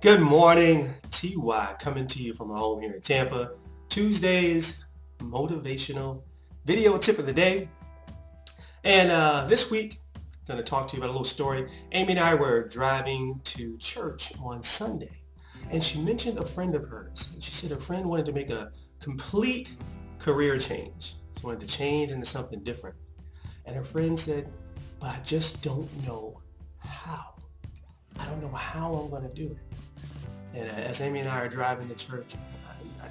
Good morning, TY, coming to you from my home here in Tampa. Tuesday's motivational video tip of the day. And this week, I'm going to talk to you about a little story. Amy and I were driving to church on Sunday, and she mentioned a friend of hers. She said her friend wanted to make a complete career change. She wanted to change into something different. And her friend said, but I just don't know how. I don't know how I'm going to do it. And as Amy and I are driving to church,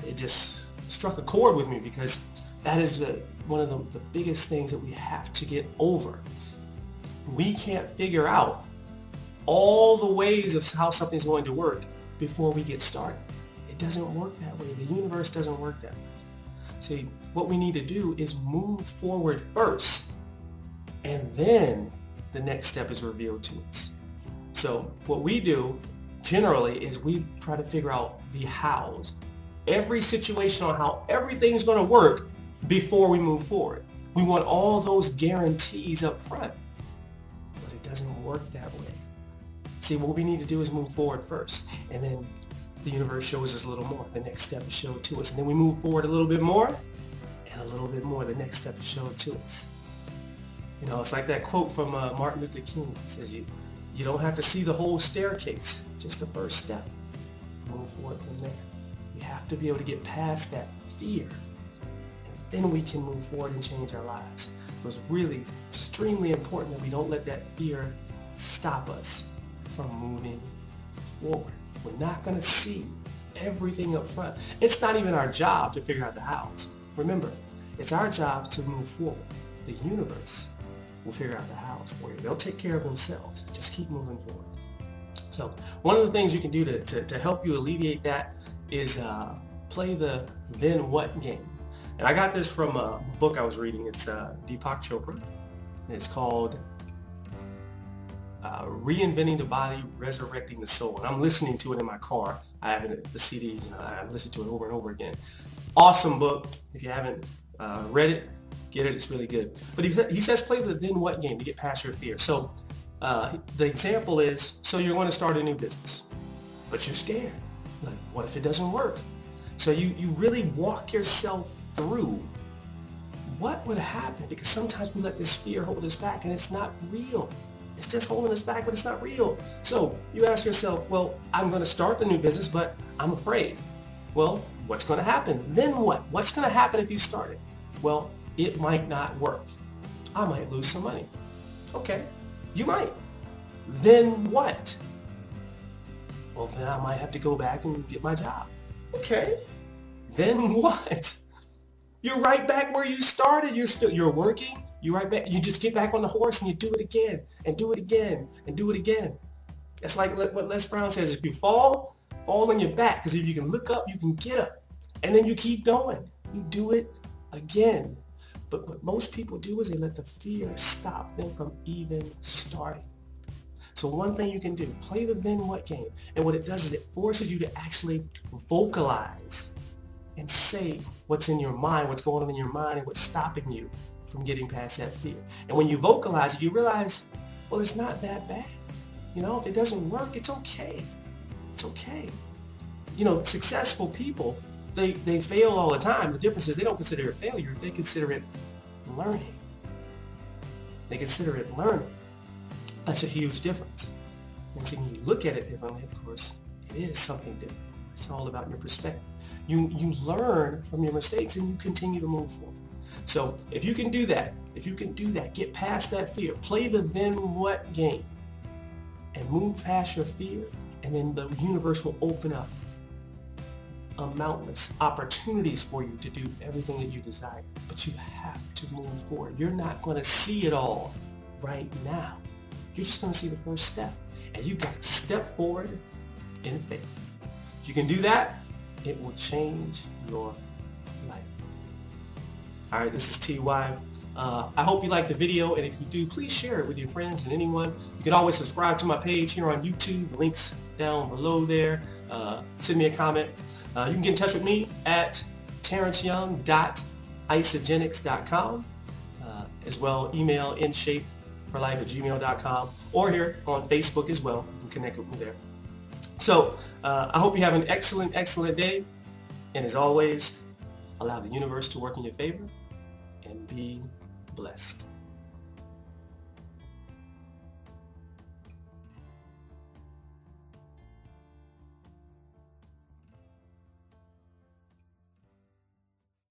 it just struck a chord with me because that is one of the biggest things that we have to get over. We can't figure out all the ways of how something's going to work before we get started. It doesn't work that way. The universe doesn't work that way. See, what we need to do is move forward first, and then the next step is revealed to us. So what we do generally is we try to figure out the hows, every situation on how everything's going to work before we move forward. We want all those guarantees up front, but it doesn't work that way. See, what we need to do is move forward first, and then the universe shows us a little more. The next step is showed to us, and then we move forward a little bit more, and a little bit more. The next step is showed to us. You know, it's like that quote from Martin Luther King. It says, you don't have to see the whole staircase, just the first step. Move forward from there. We have to be able to get past that fear, and then we can move forward and change our lives. It was really extremely important that we don't let that fear stop us from moving forward. We're not going to see everything up front. It's not even our job to figure out the hows. Remember, it's our job to move forward. The universe will figure out the hows for you. They'll take care of themselves. Just keep moving forward. So one of the things you can do to help you alleviate that is play the then what game. And I got this from a book I was reading. It's Deepak Chopra. And it's called Reinventing the Body, Resurrecting the Soul. And I'm listening to it in my car. I have the CDs, and I've listened to it over and over again. Awesome book. If you haven't read it, get it. It's really good. But he says play the then what game to get past your fear. So the example is, so you're going to start a new business, but you're scared. Like, what if it doesn't work? So you really walk yourself through what would happen, because sometimes we let this fear hold us back, and it's not real. It's just holding us back, but it's not real. So you ask yourself, well, I'm going to start the new business, but I'm afraid. Well, what's going to happen? Then what? What's going to happen if you start it? Well, it might not work. I might lose some money. Okay, you might. Then what? Well, then I might have to go back and get my job. Okay, then what? You're right back where you started. You're working. You're right back. You just get back on the horse and you do it again and do it again and do it again. It's like what Les Brown says: if you fall on your back, because if you can look up, you can get up, and then you keep going. You do it again. But what most people do is they let the fear stop them from even starting. So one thing you can do, play the then what game. And what it does is it forces you to actually vocalize and say what's in your mind, what's going on in your mind, and what's stopping you from getting past that fear. And when you vocalize it, you realize, well, it's not that bad. You know, if it doesn't work, it's okay. It's okay. You know, successful people, they fail all the time. The difference is they don't consider it failure. They consider it learning. They consider it learning. That's a huge difference. And so when you look at it differently, of course, it is something different. It's all about your perspective. You learn from your mistakes and you continue to move forward. So if you can do that, get past that fear, play the then what game and move past your fear, and then the universe will open up mountainous opportunities for you to do everything that you desire. But you have to move forward. You're not going to see it all right now. You're just going to see the first step. And you got to step forward in faith. If you can do that, it will change your life. All right, this is TY. I hope you liked the video, and if you do, please share it with your friends and anyone. You can always subscribe to my page here on YouTube. The link's down below there. Send me a comment. You can get in touch with me at terenceyoung.isogenics.com. As well, email inshapeforlife@gmail.com, or here on Facebook as well. You can connect with me there. So I hope you have an excellent, excellent day. And as always, allow the universe to work in your favor and be blessed.